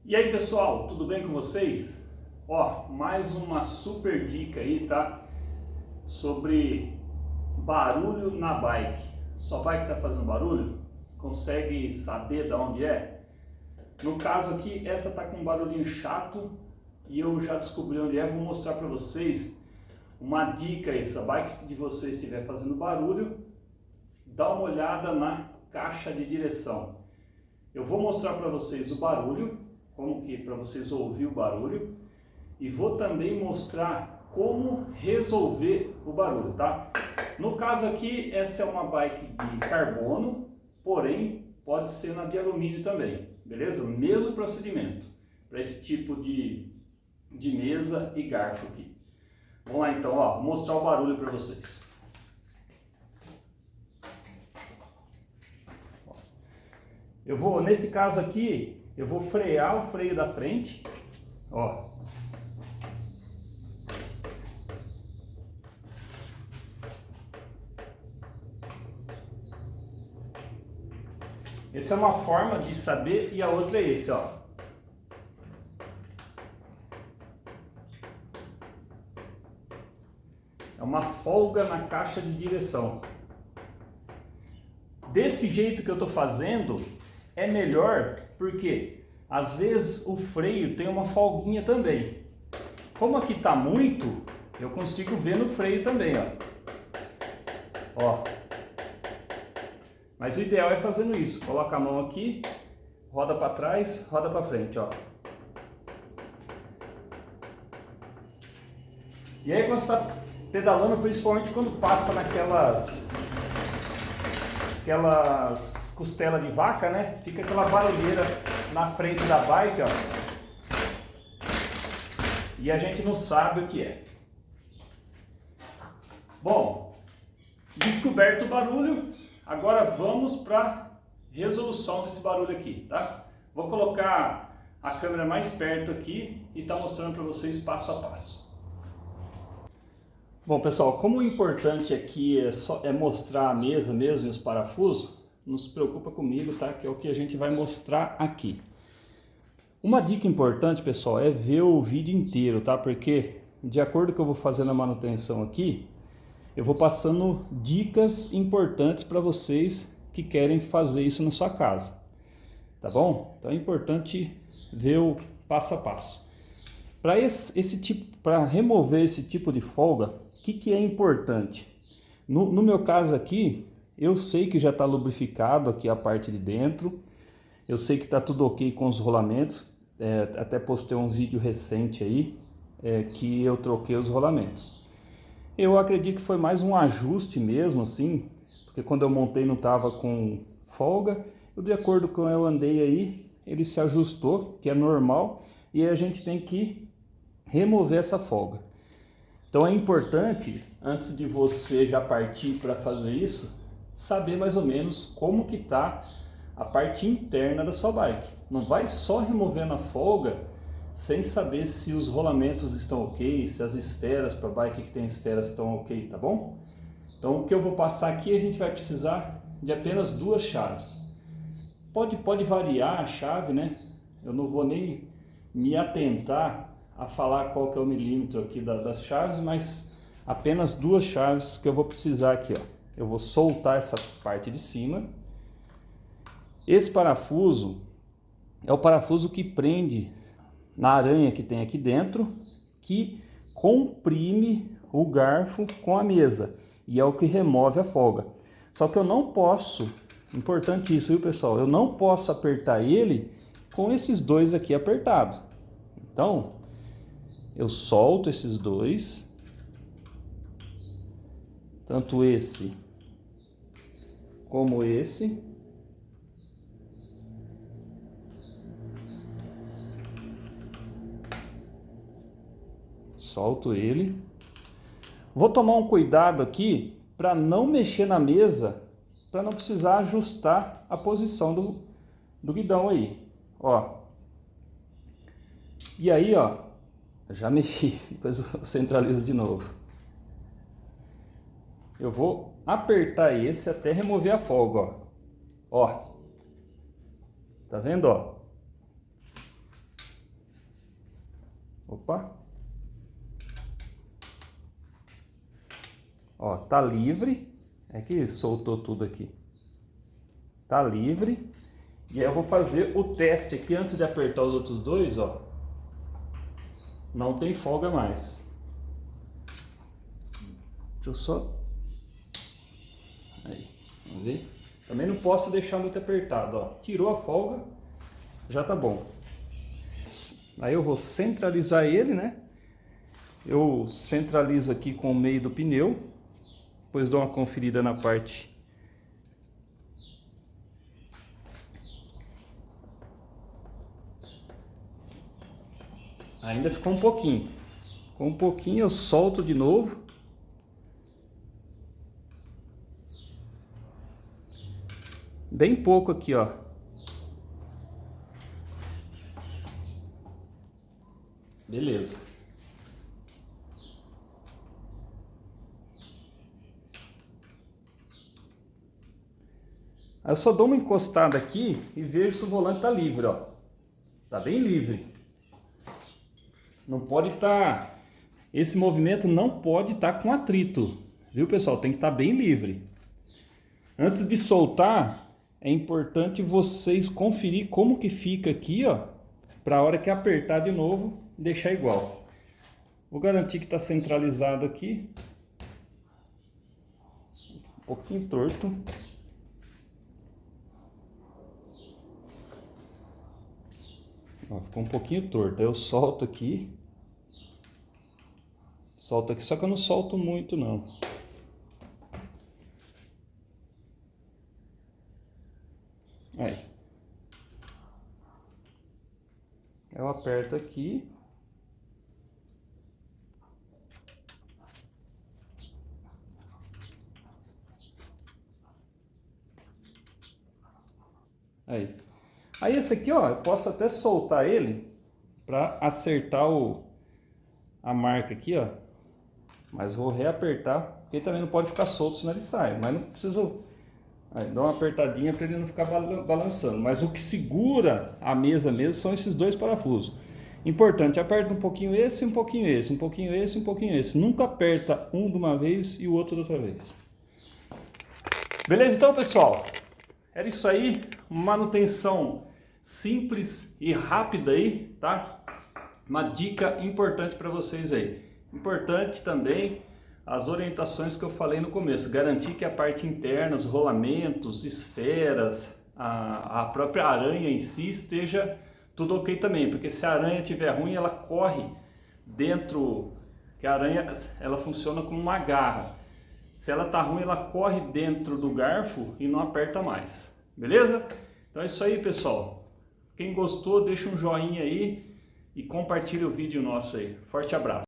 E aí pessoal, tudo bem com vocês? Ó, mais uma super dica aí, tá? Sobre barulho na bike. Sua bike tá fazendo barulho? Você consegue saber de onde é? No caso aqui, essa tá com um barulhinho chato e eu já descobri onde é. Vou mostrar para vocês uma dica aí. Se a bike de vocês estiver fazendo barulho, dá uma olhada na caixa de direção. Eu vou mostrar para vocês o barulho, como que para vocês ouvir o barulho, e vou também mostrar como resolver o barulho, tá? No caso aqui, essa é uma bike de carbono, porém pode ser na de alumínio também, beleza? Mesmo procedimento para esse tipo de mesa e garfo aqui. Vamos lá então, ó, vou mostrar o barulho para vocês. Eu vou, nesse caso aqui, eu vou frear o freio da frente, ó. Essa é uma forma de saber e a outra é esse, ó. É uma folga na caixa de direção. Desse jeito que eu tô fazendo, é melhor porque às vezes o freio tem uma folguinha também. Como aqui tá muito, eu consigo ver no freio também, ó. Mas o ideal é fazendo isso. Coloca a mão aqui, roda para trás, roda para frente, ó. E aí quando você está pedalando, principalmente quando passa naquelas costelas de vaca, né? Fica aquela barulheira na frente da bike, ó. E a gente não sabe o que é. Bom, descoberto o barulho, agora vamos para resolução desse barulho aqui, tá? Vou colocar a câmera mais perto aqui e tá mostrando para vocês passo a passo. Bom pessoal, como o importante aqui é mostrar a mesa mesmo e os parafusos, não se preocupa comigo, tá? Que é o que a gente vai mostrar aqui. Uma dica importante, pessoal, é ver o vídeo inteiro, tá? Porque de acordo com o que eu vou fazendo a manutenção aqui, eu vou passando dicas importantes para vocês que querem fazer isso na sua casa, tá bom? Então é importante ver o passo a passo. Para remover esse tipo de folga, o que é importante? No meu caso aqui, eu sei que já está lubrificado aqui a parte de dentro, eu sei que está tudo ok com os rolamentos, até postei um vídeo recente aí que eu troquei os rolamentos. Eu acredito que foi mais um ajuste mesmo, assim, porque quando eu montei não estava com folga, de acordo com eu andei aí, ele se ajustou, que é normal, e a gente tem que remover essa folga. Então é importante, antes de você já partir para fazer isso, saber mais ou menos como que está a parte interna da sua bike. Não vai só removendo a folga sem saber se os rolamentos estão ok, se as esferas para bike que tem esferas estão ok, tá bom? Então o que eu vou passar aqui, a gente vai precisar de apenas duas chaves. Pode variar a chave, né? Eu não vou nem me atentar a falar qual que é o milímetro aqui das chaves, mas apenas duas chaves que eu vou precisar aqui, ó. Eu vou soltar essa parte de cima. Esse parafuso é o parafuso que prende na aranha que tem aqui dentro, que comprime o garfo com a mesa, e é o que remove a folga. Só que eu não posso, importante isso, viu pessoal? Eu não posso apertar ele com esses dois aqui apertados. Então, eu solto esses dois, tanto esse como esse. Solto ele. Vou tomar um cuidado aqui para não mexer na mesa, para não precisar ajustar a posição do guidão aí, ó. E aí, ó, já mexi, depois eu centralizo de novo. Eu vou apertar esse até remover a folga, ó. Ó. Tá vendo, ó? Opa. Ó, tá livre. É que soltou tudo aqui. Tá livre. E aí eu vou fazer o teste aqui antes de apertar os outros dois, ó. Não tem folga mais. Deixa eu só... Aí, vamos ver? Também não posso deixar muito apertado, ó. Tirou a folga, já tá bom. Aí eu vou centralizar ele, né? Eu centralizo aqui com o meio do pneu. Depois dou uma conferida na parte. Ainda ficou um pouquinho. Com um pouquinho eu solto de novo. Bem pouco aqui, ó. Beleza. Aí eu só dou uma encostada aqui e vejo se o volante tá livre, ó. Tá bem livre. Não pode estar... Esse movimento não pode estar com atrito. Viu, pessoal? Tem que estar bem livre. Antes de soltar, é importante vocês conferir como que fica aqui, ó. Para a hora que apertar de novo, deixar igual. Vou garantir que está centralizado aqui. Um pouquinho torto. Ó, ficou um pouquinho torto. Aí eu solto aqui. Solto aqui, só que eu não solto muito, não. Aí. Eu aperto aqui. Aí. Aí esse aqui, ó, eu posso até soltar ele para acertar a marca aqui, ó. Mas vou reapertar, porque também não pode ficar solto, senão ele sai. Mas não preciso... Aí, dá uma apertadinha para ele não ficar balançando. Mas o que segura a mesa mesmo são esses dois parafusos. Importante, aperta um pouquinho esse, um pouquinho esse, um pouquinho esse, um pouquinho esse. Nunca aperta um de uma vez e o outro de outra vez. Beleza, então, pessoal? Era isso aí. Manutenção simples e rápida aí, tá? Uma dica importante para vocês aí. Importante também as orientações que eu falei no começo. Garantir que a parte interna, os rolamentos, esferas, a própria aranha em si esteja tudo ok também. Porque se a aranha estiver ruim, ela corre dentro... Que a aranha, ela funciona como uma garra. Se ela tá ruim, ela corre dentro do garfo e não aperta mais. Beleza? Então é isso aí, pessoal. Quem gostou, deixa um joinha aí e compartilha o vídeo nosso aí. Forte abraço.